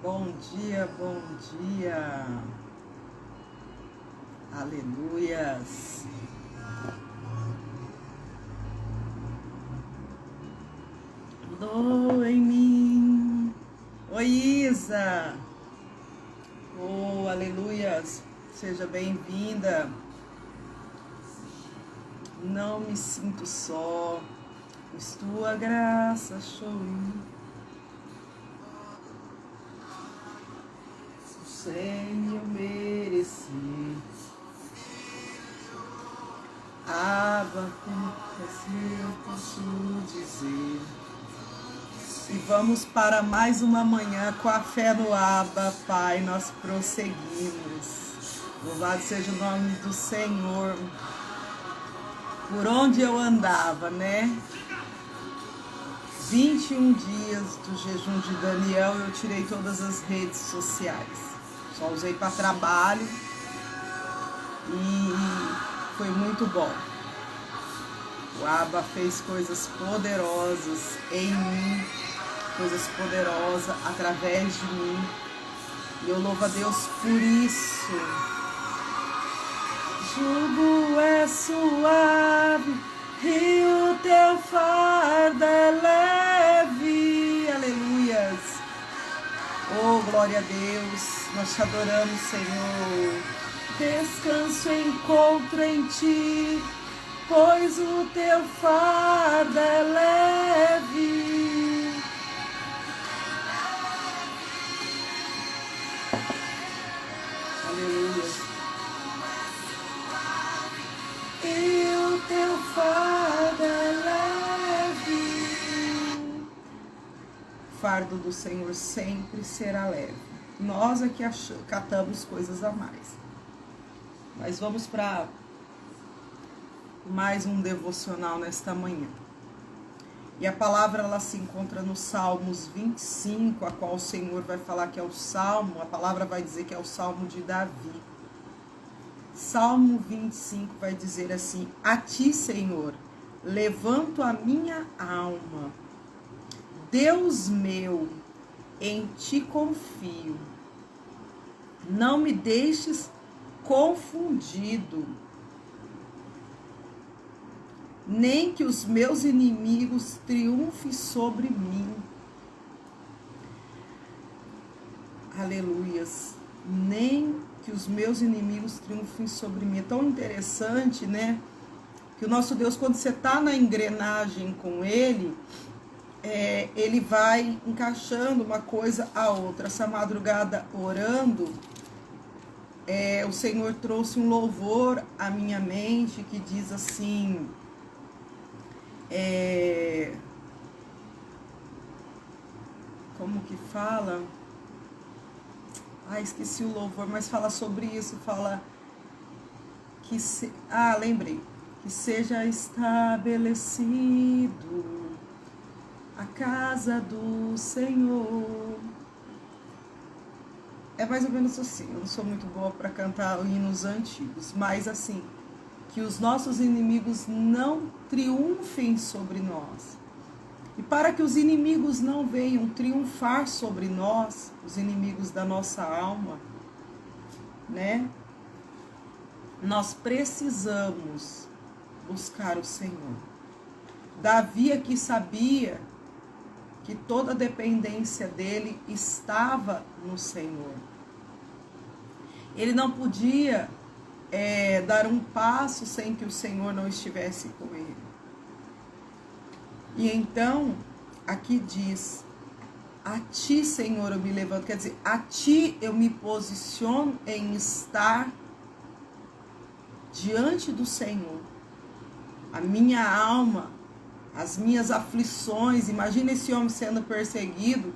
Bom dia, bom dia. Aleluias. Dou em mim. Oi, Isa. Oh, aleluias. Seja bem-vinda. Não me sinto só, pois tua graça achou sem eu merecer. Abba, assim eu posso dizer. E vamos para mais uma manhã com a fé no Abba, Pai, nós prosseguimos. Louvado seja o nome do Senhor. Por onde eu andava, né? 21 dias do jejum de Daniel, eu tirei todas as redes sociais. Só usei para trabalho e foi muito bom. O Abba fez coisas poderosas em mim, coisas poderosas através de mim. E eu louvo a Deus por isso. Jugo é suave e o teu fardo é leve. Aleluias. Oh, glória a Deus. Nós te adoramos, Senhor. Descanso encontro em ti, pois o teu fardo é leve. Aleluia. E o teu fardo é leve. O fardo do Senhor sempre será leve. Nós aqui catamos coisas a mais. Mas vamos para mais um devocional nesta manhã. E a palavra ela se encontra no Salmos 25, a qual o Senhor vai falar que é o salmo, a palavra vai dizer que é o salmo de Davi. Salmo 25 vai dizer assim: a ti, Senhor, levanto a minha alma. Deus meu, em ti confio. Não me deixes confundido, nem que os meus inimigos triunfem sobre mim. Aleluias. Nem que os meus inimigos triunfem sobre mim. É tão interessante, né? Que o nosso Deus, quando você está na engrenagem com Ele, Ele vai encaixando uma coisa a outra. Essa madrugada orando, o Senhor trouxe um louvor à minha mente que diz assim... como que fala? Esqueci o louvor, mas fala sobre isso, fala que lembrei, que seja estabelecido a casa do Senhor. É mais ou menos assim, eu não sou muito boa para cantar hinos antigos, mas assim, que os nossos inimigos não triunfem sobre nós. E para que os inimigos não venham triunfar sobre nós, os inimigos da nossa alma, né? Nós precisamos buscar o Senhor. Davi aqui sabia que toda a dependência dele estava no Senhor. Ele não podia dar um passo sem que o Senhor não estivesse com ele. E então, aqui diz, a ti, Senhor, eu me levanto. Quer dizer, a ti eu me posiciono em estar diante do Senhor. A minha alma, as minhas aflições. Imagina esse homem sendo perseguido.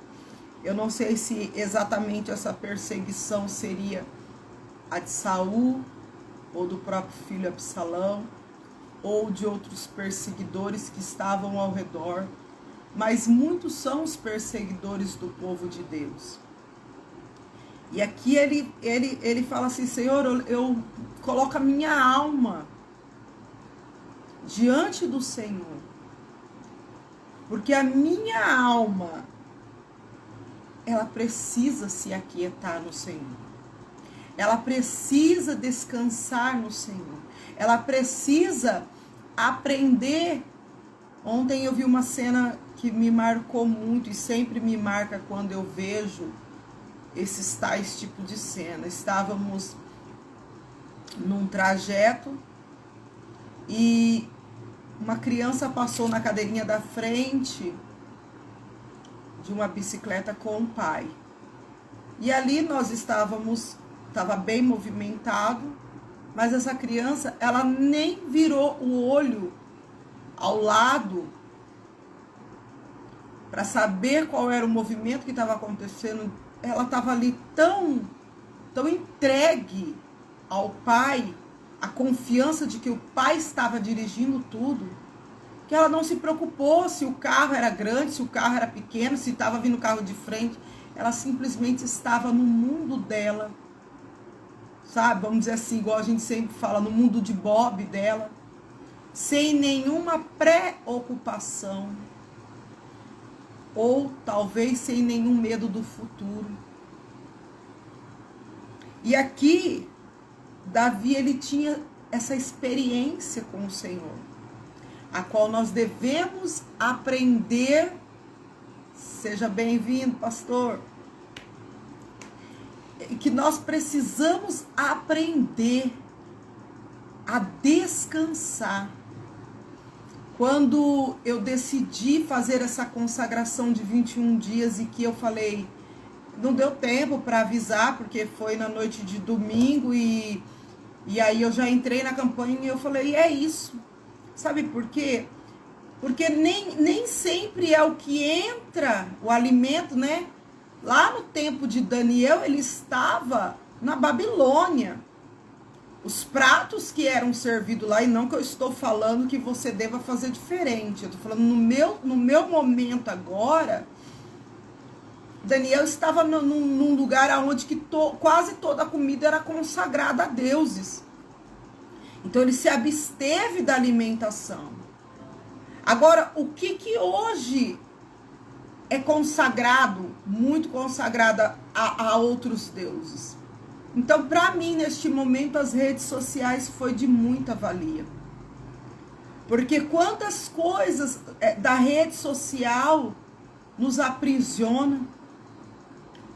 Eu não sei se exatamente essa perseguição seria a de Saul, ou do próprio filho Absalão, ou de outros perseguidores que estavam ao redor, mas muitos são os perseguidores do povo de Deus. E aqui ele fala assim: Senhor, eu coloco a minha alma diante do Senhor, porque a minha alma ela precisa se aquietar no Senhor. Ela precisa descansar no Senhor. Ela precisa aprender. Ontem eu vi uma cena que me marcou muito e sempre me marca quando eu vejo esses tais tipos de cena. Estávamos num trajeto e uma criança passou na cadeirinha da frente de uma bicicleta com o pai. E ali nós estava bem movimentado, mas essa criança, ela nem virou o olho ao lado para saber qual era o movimento que estava acontecendo. Ela estava ali tão entregue ao pai, a confiança de que o pai estava dirigindo tudo, que ela não se preocupou se o carro era grande, se o carro era pequeno, se estava vindo o carro de frente. Ela simplesmente estava no mundo dela, sabe? Vamos dizer assim, igual a gente sempre fala, no mundo de Bob dela, sem nenhuma preocupação, ou talvez sem nenhum medo do futuro. E aqui, Davi, ele tinha essa experiência com o Senhor, a qual nós devemos aprender. Seja bem-vindo, pastor. Que nós precisamos aprender a descansar. Quando eu decidi fazer essa consagração de 21 dias e que eu falei, não deu tempo para avisar, porque foi na noite de domingo e aí eu já entrei na campanha e eu falei, é isso. Sabe por quê? Porque nem sempre é o que entra, o alimento, né? Lá no tempo de Daniel, ele estava na Babilônia. Os pratos que eram servidos lá, e não que eu estou falando que você deva fazer diferente. Eu estou falando no meu momento agora, Daniel estava num lugar onde quase toda a comida era consagrada a deuses. Então ele se absteve da alimentação. Agora, o que hoje é consagrado, muito consagrado a outros deuses? Então, para mim, neste momento, as redes sociais foi de muita valia. Porque quantas coisas da rede social nos aprisiona.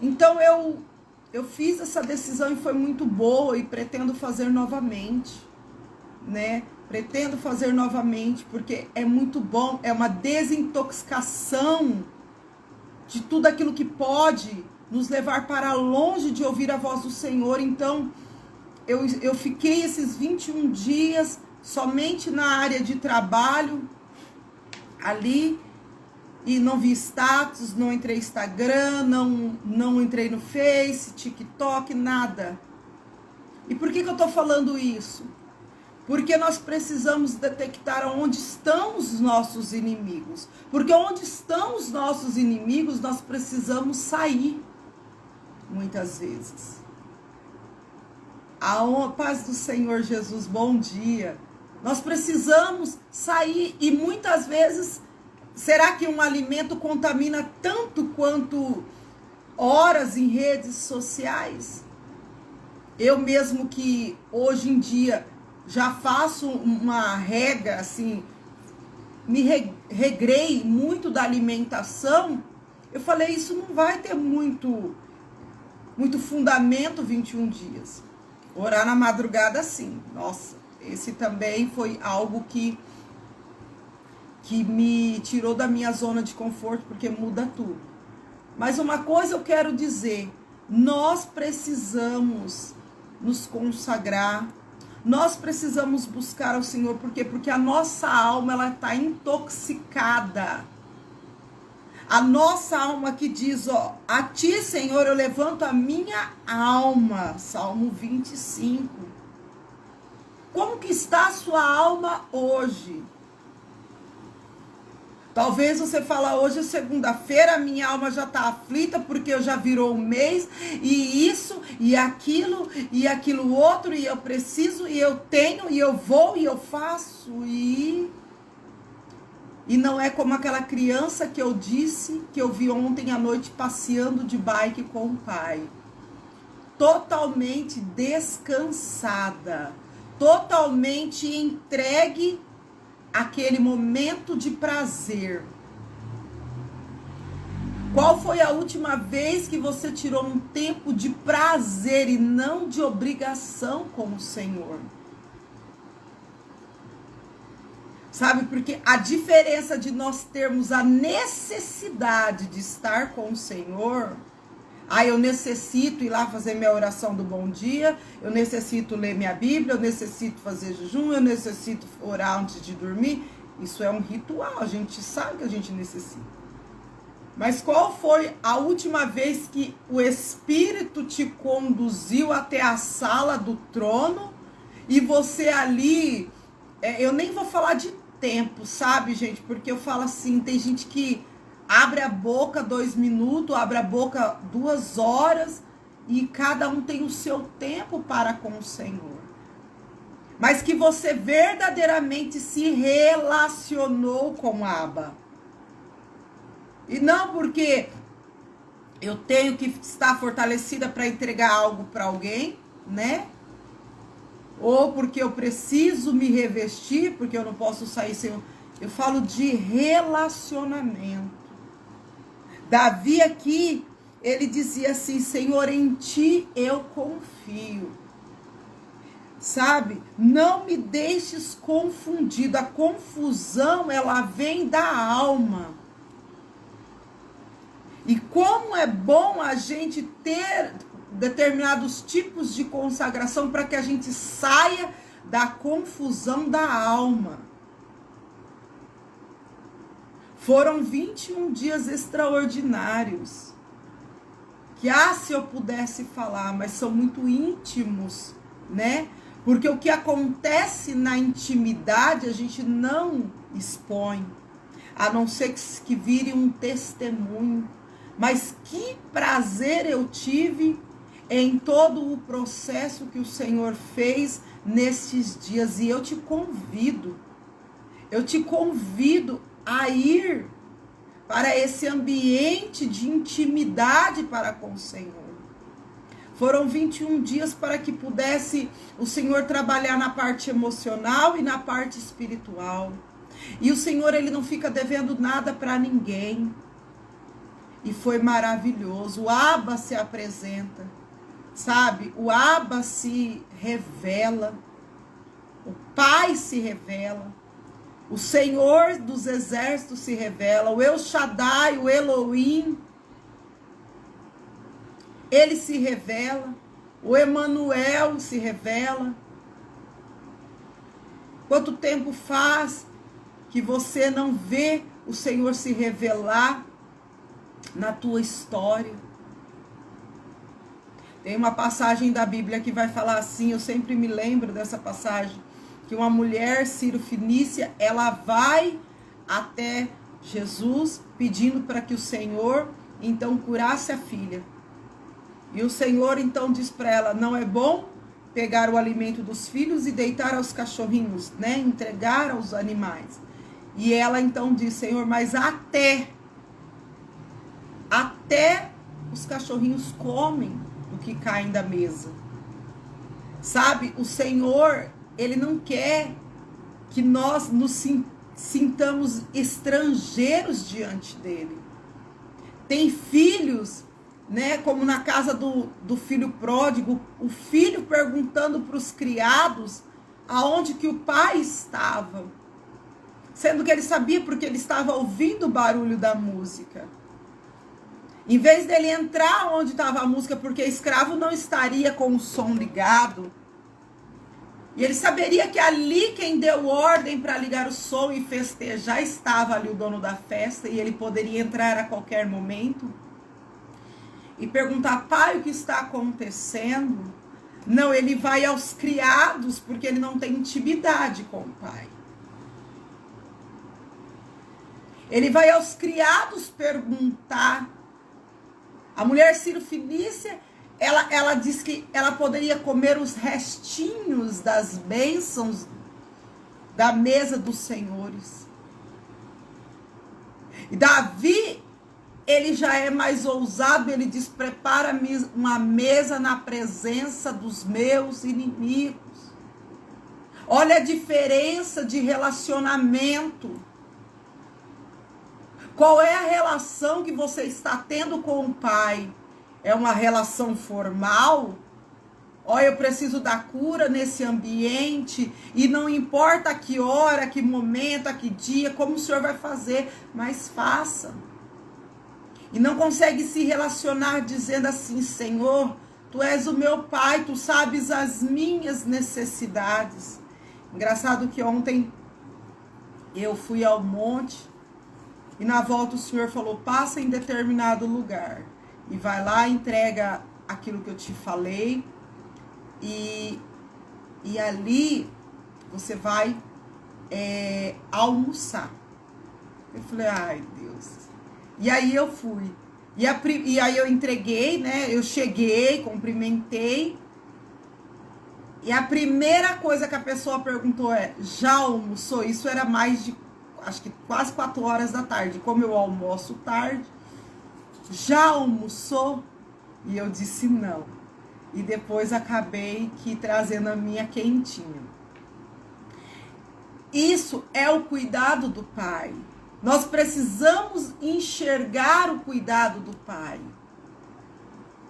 Então, eu fiz essa decisão e foi muito boa e pretendo fazer novamente, né? Pretendo fazer novamente, porque é muito bom, é uma desintoxicação de tudo aquilo que pode nos levar para longe de ouvir a voz do Senhor. Então, eu fiquei esses 21 dias somente na área de trabalho, ali, e não vi status, não entrei no Instagram, não entrei no Face, TikTok, nada. E por que eu estou falando isso? Porque nós precisamos detectar onde estão os nossos inimigos. Porque onde estão os nossos inimigos, nós precisamos sair, muitas vezes. A paz do Senhor Jesus, bom dia. Nós precisamos sair e muitas vezes, será que um alimento contamina tanto quanto horas em redes sociais? Eu mesmo que hoje em dia já faço uma regra, assim, me regrei muito da alimentação, eu falei, isso não vai ter muito fundamento 21 dias. Orar na madrugada, sim. Nossa, esse também foi algo que me tirou da minha zona de conforto, porque muda tudo. Mas uma coisa eu quero dizer, nós precisamos nos consagrar, nós precisamos buscar ao Senhor, por quê? Porque a nossa alma, ela está intoxicada. A nossa alma que diz, ó, a ti, Senhor, eu levanto a minha alma. Salmo 25. Como que está a sua alma hoje? Talvez você fala, hoje é segunda-feira, a minha alma já está aflita porque eu já virou um mês, e isso, e aquilo outro, e eu preciso, e eu tenho, e eu vou, e eu faço, e E não é como aquela criança que eu disse que eu vi ontem à noite passeando de bike com o pai. Totalmente descansada, totalmente entregue àquele momento de prazer. Qual foi a última vez que você tirou um tempo de prazer e não de obrigação com o Senhor? Sabe, porque a diferença de nós termos a necessidade de estar com o Senhor, eu necessito ir lá fazer minha oração do bom dia, eu necessito ler minha Bíblia, eu necessito fazer jejum, eu necessito orar antes de dormir. Isso é um ritual, a gente sabe que a gente necessita. Mas qual foi a última vez que o Espírito te conduziu até a sala do trono e você ali, eu nem vou falar de tempo, sabe, gente? Porque eu falo assim, tem gente que abre a boca 2 minutos, abre a boca 2 horas e cada um tem o seu tempo para com o Senhor. Mas que você verdadeiramente se relacionou com Abba. E não porque eu tenho que estar fortalecida para entregar algo para alguém, né? Ou porque eu preciso me revestir, porque eu não posso sair sem... Eu falo de relacionamento. Davi aqui, ele dizia assim, Senhor, em ti eu confio. Sabe? Não me deixes confundido. A confusão, ela vem da alma. E como é bom a gente ter determinados tipos de consagração para que a gente saia da confusão da alma. Foram 21 dias extraordinários. Que, se eu pudesse falar, mas são muito íntimos, né? Porque o que acontece na intimidade a gente não expõe. A não ser que vire um testemunho. Mas que prazer eu tive em todo o processo que o Senhor fez nestes dias. E eu te convido a ir para esse ambiente de intimidade para com o Senhor. Foram 21 dias para que pudesse o Senhor trabalhar na parte emocional e na parte espiritual. E o Senhor, ele não fica devendo nada para ninguém. E foi maravilhoso. O Abba se apresenta, sabe? O Abba se revela. O Pai se revela. O Senhor dos Exércitos se revela. O El Shaddai, o Elohim, ele se revela. O Emanuel se revela. Quanto tempo faz que você não vê o Senhor se revelar na tua história? Tem uma passagem da Bíblia que vai falar assim, eu sempre me lembro dessa passagem, que uma mulher Ciro-fenícia, ela vai até Jesus pedindo para que o Senhor então curasse a filha. E o Senhor então diz para ela, não é bom pegar o alimento dos filhos e deitar aos cachorrinhos, né? Entregar aos animais. E ela então diz, Senhor, mas até os cachorrinhos comem o que caem da mesa. Sabe, o Senhor, ele não quer que nós nos sintamos estrangeiros diante dele. Tem filhos, né, como na casa do filho pródigo, o filho perguntando para os criados aonde que o pai estava. Sendo que ele sabia porque ele estava ouvindo o barulho da música. Em vez dele entrar onde estava a música, porque escravo não estaria com o som ligado. E ele saberia que ali quem deu ordem para ligar o som e festejar estava ali o dono da festa. E ele poderia entrar a qualquer momento. E perguntar, pai, o que está acontecendo? Não, ele vai aos criados, porque ele não tem intimidade com o pai. Ele vai aos criados perguntar. A mulher Ciro-fenícia, ela diz que ela poderia comer os restinhos das bênçãos da mesa dos senhores. E Davi, ele já é mais ousado, ele diz: prepara uma mesa na presença dos meus inimigos. Olha a diferença de relacionamento. Qual é a relação que você está tendo com o pai? É uma relação formal? Olha, eu preciso da cura nesse ambiente, e não importa a que hora, a que momento, a que dia, como o Senhor vai fazer, mas faça. E não consegue se relacionar dizendo assim: Senhor, Tu és o meu pai, Tu sabes as minhas necessidades. Engraçado que ontem eu fui ao monte, e na volta o Senhor falou: passa em determinado lugar, e vai lá, entrega aquilo que eu te falei, e ali você vai almoçar. Eu falei: ai, Deus. E aí eu fui. E aí eu entreguei, né? Eu cheguei, cumprimentei. E a primeira coisa que a pessoa perguntou é: já almoçou? Isso era mais de, acho que quase 4 horas da tarde. Como eu almoço tarde, já almoçou? E eu disse não. E depois acabei que trazendo a minha quentinha. Isso é o cuidado do pai. Nós precisamos enxergar o cuidado do pai.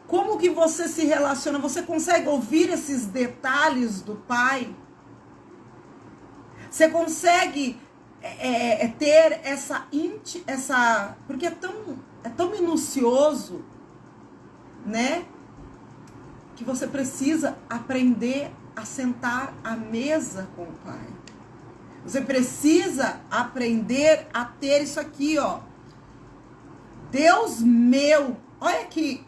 Como que você se relaciona? Você consegue ouvir esses detalhes do pai? Você consegue ter essa... Porque é tão minucioso, né? Que você precisa aprender a sentar à mesa com o pai. Você precisa aprender a ter isso aqui, ó. Deus meu. Olha que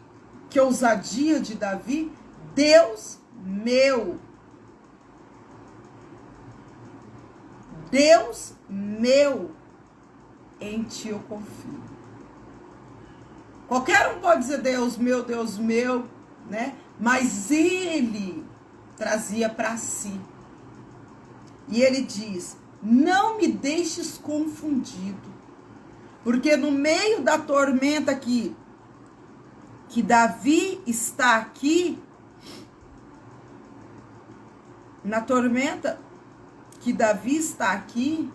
ousadia de Davi. Deus meu. Deus meu. Em ti eu confio. Qualquer um pode dizer Deus meu, né? Mas ele trazia para si. E ele diz: não me deixes confundido. Porque no meio da tormenta que Davi está aqui, na tormenta que Davi está aqui,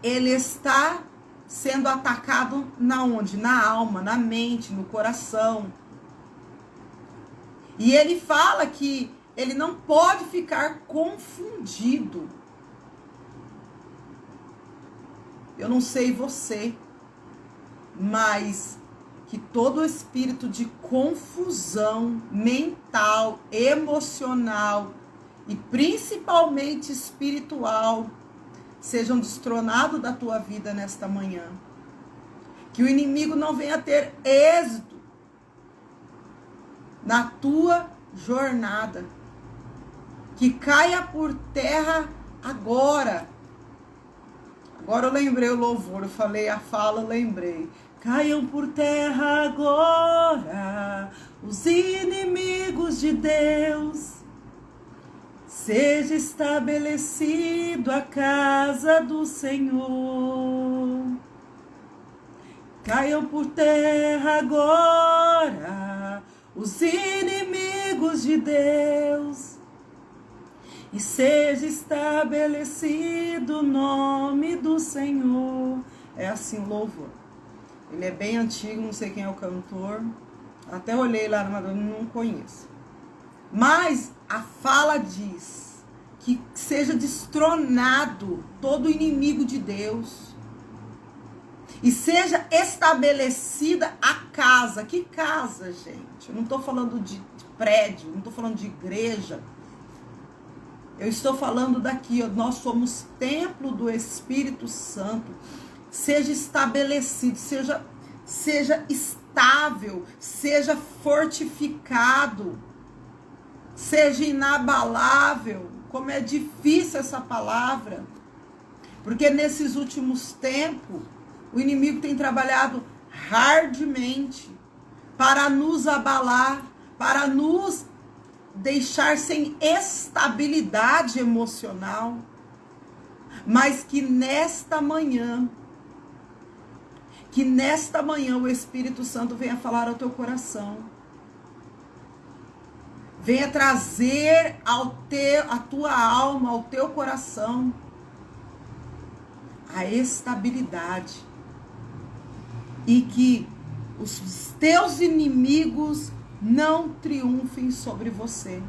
ele está sendo atacado na onde? Na alma, na mente, no coração. E ele fala que ele não pode ficar confundido. Eu não sei você, mas que todo espírito de confusão mental, emocional e principalmente espiritual sejam destronados da tua vida nesta manhã. Que o inimigo não venha ter êxito na tua jornada. Que caia por terra agora. Agora eu lembrei o louvor, eu falei a fala, eu lembrei. Caiam por terra agora os inimigos de Deus. Seja estabelecido a casa do Senhor. Caiam por terra agora os inimigos de Deus. E seja estabelecido o nome do Senhor. É assim o louvor. Ele é bem antigo, não sei quem é o cantor. Até olhei lá, mas não conheço. Mas a fala diz que seja destronado todo inimigo de Deus. E seja estabelecida a casa. Que casa, gente? Eu não estou falando de prédio, não estou falando de igreja. Eu estou falando daqui, ó, nós somos templo do Espírito Santo. Seja estabelecido, seja estável, seja fortificado, seja inabalável. Como é difícil essa palavra. Porque nesses últimos tempos, o inimigo tem trabalhado hardmente para nos abalar, para nos deixar sem estabilidade emocional. Mas que nesta manhã que nesta manhã o Espírito Santo venha falar ao teu coração. Venha trazer a tua alma, ao teu coração, a estabilidade. E que os teus inimigos não triunfem sobre você.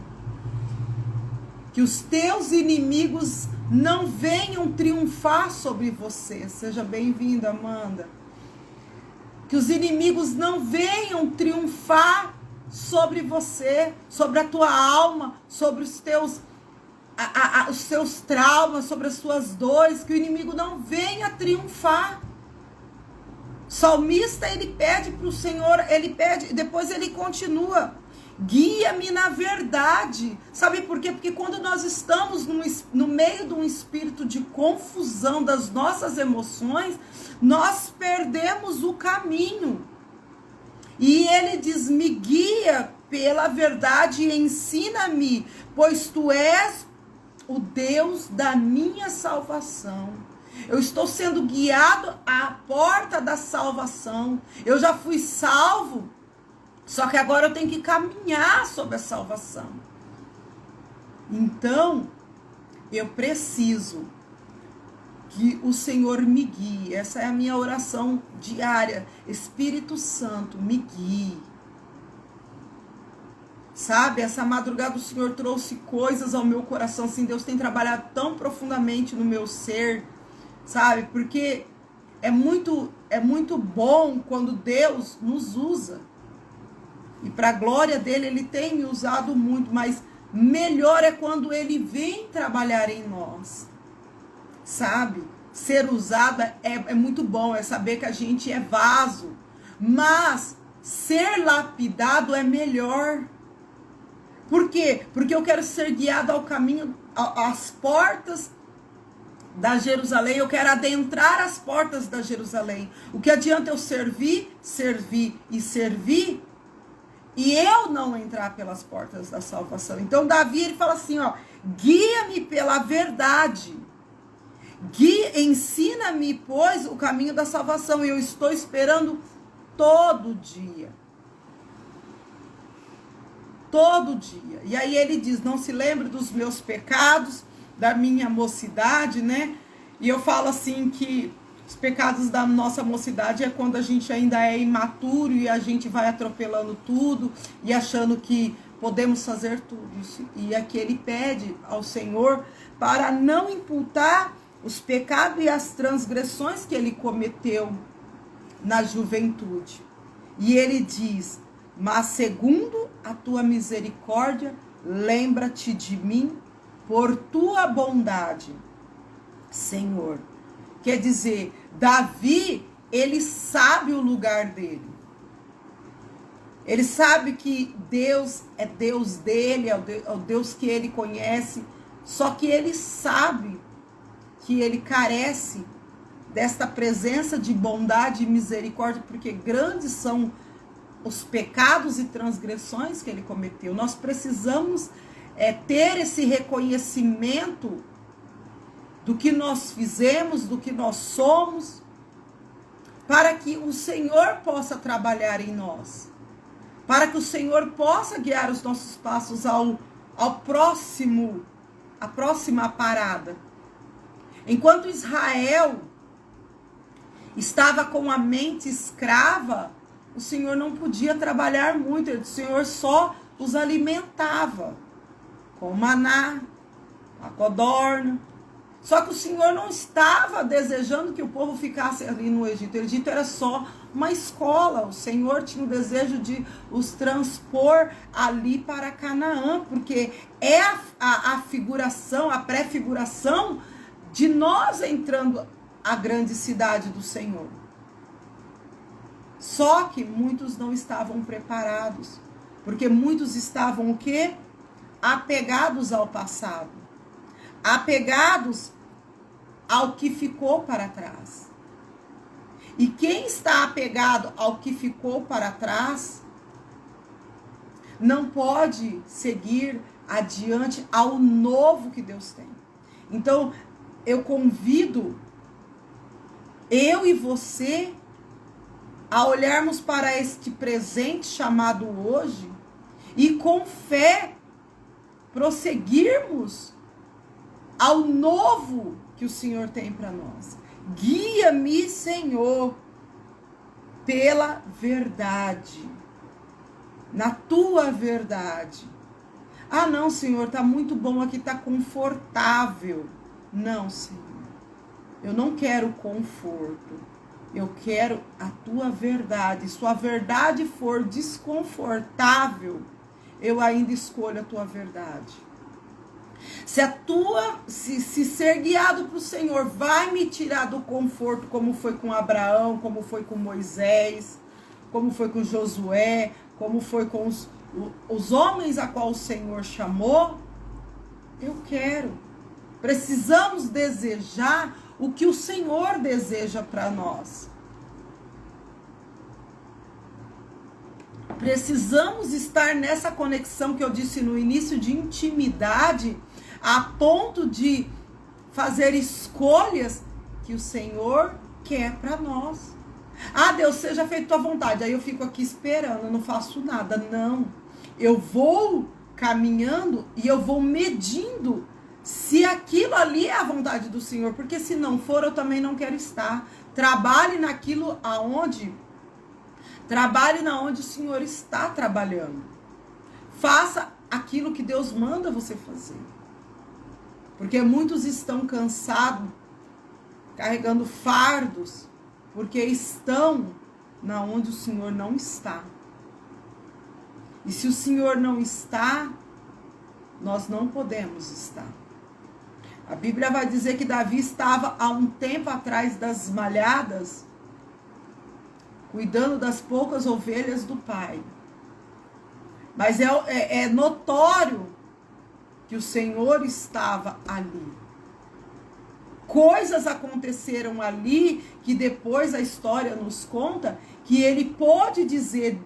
Que os teus inimigos não venham triunfar sobre você. Seja bem-vinda, Amanda. Que os inimigos não venham triunfar sobre você, sobre a tua alma, sobre os teus traumas, sobre as suas dores. Que o inimigo não venha triunfar. O salmista, ele pede para o Senhor, ele pede, depois ele continua: guia-me na verdade. Sabe por quê? Porque quando nós estamos no meio de um espírito de confusão das nossas emoções, nós perdemos o caminho. E ele diz: me guia pela verdade e ensina-me, pois tu és o Deus da minha salvação. Eu estou sendo guiado à porta da salvação. Eu já fui salvo, só que agora eu tenho que caminhar sobre a salvação. Então, eu preciso que o Senhor me guie. Essa é a minha oração diária. Espírito Santo, me guie. Sabe, essa madrugada o Senhor trouxe coisas ao meu coração. Assim, Deus tem trabalhado tão profundamente no meu ser. Sabe, porque é muito bom quando Deus nos usa. E para a glória dele, ele tem me usado muito, mas melhor é quando ele vem trabalhar em nós. Sabe? Ser usado é muito bom, é saber que a gente é vaso. Mas ser lapidado é melhor. Por quê? Porque eu quero ser guiado ao caminho, às portas da Jerusalém. Eu quero adentrar as portas da Jerusalém. O que adianta eu servir e eu não entrar pelas portas da salvação? Então Davi, ele fala assim, ó: guia-me pela verdade. Ensina-me, pois, o caminho da salvação. E eu estou esperando todo dia. Todo dia. E aí ele diz: não se lembre dos meus pecados, da minha mocidade, né? E eu falo assim que os pecados da nossa mocidade é quando a gente ainda é imaturo e a gente vai atropelando tudo e achando que podemos fazer tudo. E aqui ele pede ao Senhor para não imputar os pecados e as transgressões que ele cometeu na juventude. E ele diz: mas segundo a tua misericórdia, lembra-te de mim por tua bondade, Senhor. Quer dizer, Davi, ele sabe o lugar dele. Ele sabe que Deus é Deus dele, é o Deus que ele conhece. Só que ele sabe que ele carece desta presença de bondade e misericórdia, porque grandes são os pecados e transgressões que ele cometeu. Nós precisamos ter esse reconhecimento do que nós fizemos, do que nós somos, para que o Senhor possa trabalhar em nós, para que o Senhor possa guiar os nossos passos ao próximo, a próxima parada. Enquanto Israel estava com a mente escrava, o Senhor não podia trabalhar muito, o Senhor só os alimentava com maná, a codorna. Só que o Senhor não estava desejando que o povo ficasse ali no Egito. O Egito era só uma escola. O Senhor tinha o desejo de os transpor ali para Canaã, porque é a figuração, a pré-figuração de nós entrando à grande cidade do Senhor. Só que muitos não estavam preparados, porque muitos estavam o quê? Apegados ao passado, apegados ao que ficou para trás. E quem está apegado ao que ficou para trás não pode seguir adiante ao novo que Deus tem. Então, eu convido eu e você a olharmos para este presente chamado hoje e com fé prosseguirmos ao novo que o Senhor tem para nós. Guia-me, Senhor, pela verdade, na tua verdade. Ah, não, Senhor, tá muito bom aqui, tá confortável. Não, Senhor, eu não quero conforto, eu quero a tua verdade. Se a verdade for desconfortável, eu ainda escolho a tua verdade. Se ser guiado para o Senhor vai me tirar do conforto, como foi com Abraão, como foi com Moisés, como foi com Josué, como foi com os homens a qual o Senhor chamou, eu quero. Precisamos desejar o que o Senhor deseja para nós. Precisamos estar nessa conexão que eu disse no início, de intimidade, a ponto de fazer escolhas que o Senhor quer para nós. Ah, Deus, seja feita tua vontade. Aí eu fico aqui esperando, eu não faço nada. Não. Eu vou caminhando e eu vou medindo se aquilo ali é a vontade do Senhor. Porque se não for, eu também não quero estar. Trabalhe naquilo aonde... Trabalhe na onde o Senhor está trabalhando. Faça aquilo que Deus manda você fazer. Porque muitos estão cansados, carregando fardos, porque estão na onde o Senhor não está. E se o Senhor não está, nós não podemos estar. A Bíblia vai dizer que Davi estava há um tempo atrás das malhadas, cuidando das poucas ovelhas do pai. Mas é notório que o Senhor estava ali. Coisas aconteceram ali que depois a história nos conta que ele pôde dizer,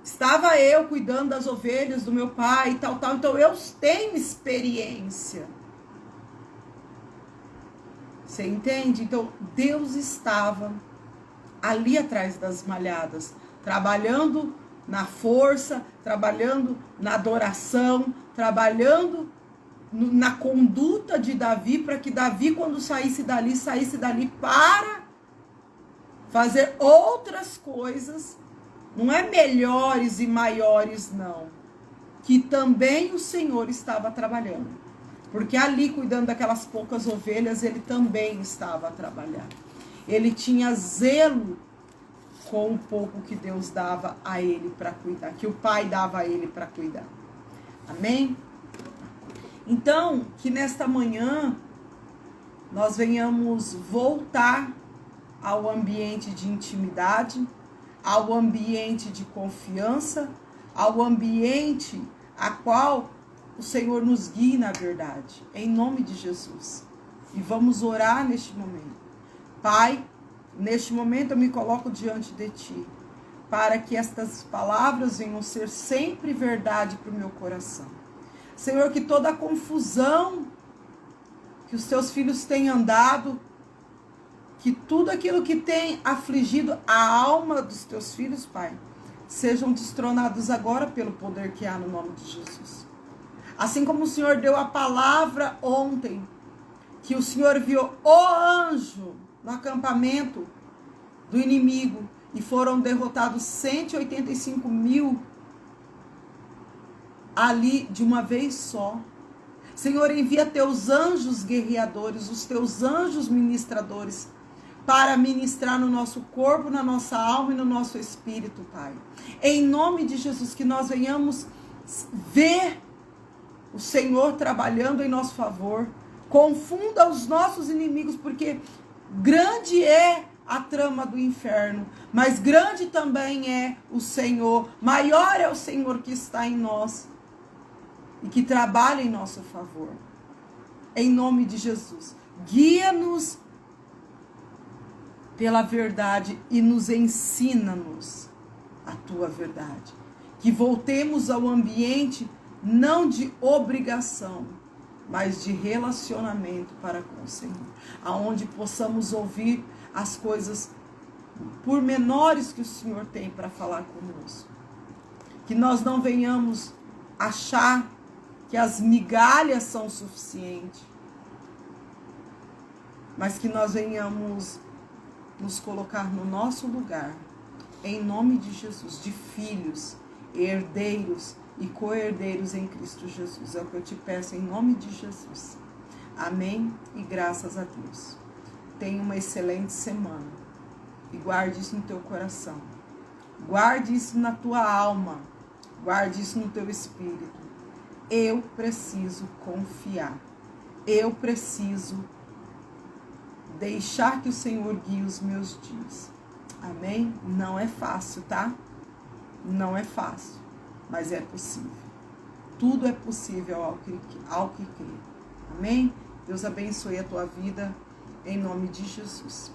estava eu cuidando das ovelhas do meu pai e tal. Então eu tenho experiência. Você entende? Então Deus estava ali atrás das malhadas, trabalhando na força, trabalhando na adoração, trabalhando na conduta de Davi, para que Davi, quando saísse dali para fazer outras coisas, não é melhores e maiores, não, que também o Senhor estava trabalhando, porque ali, cuidando daquelas poucas ovelhas, ele também estava a trabalhar. Ele tinha zelo com o pouco que Deus dava a ele para cuidar, que o pai dava a ele para cuidar. Amém? Então, que nesta manhã nós venhamos voltar ao ambiente de intimidade, ao ambiente de confiança, ao ambiente a qual o Senhor nos guie na verdade, em nome de Jesus. E vamos orar neste momento. Pai, neste momento eu me coloco diante de Ti, para que estas palavras venham ser sempre verdade para o meu coração. Senhor, que toda a confusão que os Teus filhos têm andado, que tudo aquilo que tem afligido a alma dos Teus filhos, Pai, sejam destronados agora pelo poder que há no nome de Jesus. Assim como o Senhor deu a palavra ontem, que o Senhor viu o anjo no acampamento do inimigo e foram derrotados 185 mil ali de uma vez só. Senhor, envia teus anjos guerreadores, os teus anjos ministradores, para ministrar no nosso corpo, na nossa alma e no nosso espírito, Pai. Em nome de Jesus, que nós venhamos ver o Senhor trabalhando em nosso favor. Confunda os nossos inimigos, porque grande é a trama do inferno, mas grande também é o Senhor. Maior é o Senhor que está em nós e que trabalha em nosso favor. Em nome de Jesus, guia-nos pela verdade e nos ensina-nos a tua verdade. Que voltemos ao ambiente não de obrigação, mas de relacionamento para com o Senhor, aonde possamos ouvir as coisas pormenores que o Senhor tem para falar conosco. Que nós não venhamos achar que as migalhas são suficientes, mas que nós venhamos nos colocar no nosso lugar, em nome de Jesus, de filhos, herdeiros e co-herdeiros em Cristo Jesus. É o que eu te peço em nome de Jesus. Amém e graças a Deus. Tenha uma excelente semana e guarde isso no teu coração. Guarde isso na tua alma. Guarde isso no teu espírito. Eu preciso confiar. Eu preciso deixar que o Senhor guie os meus dias. Amém? Não é fácil, tá? Não é fácil, mas é possível. Tudo é possível ao que crê. Amém? Deus abençoe a tua vida, em nome de Jesus.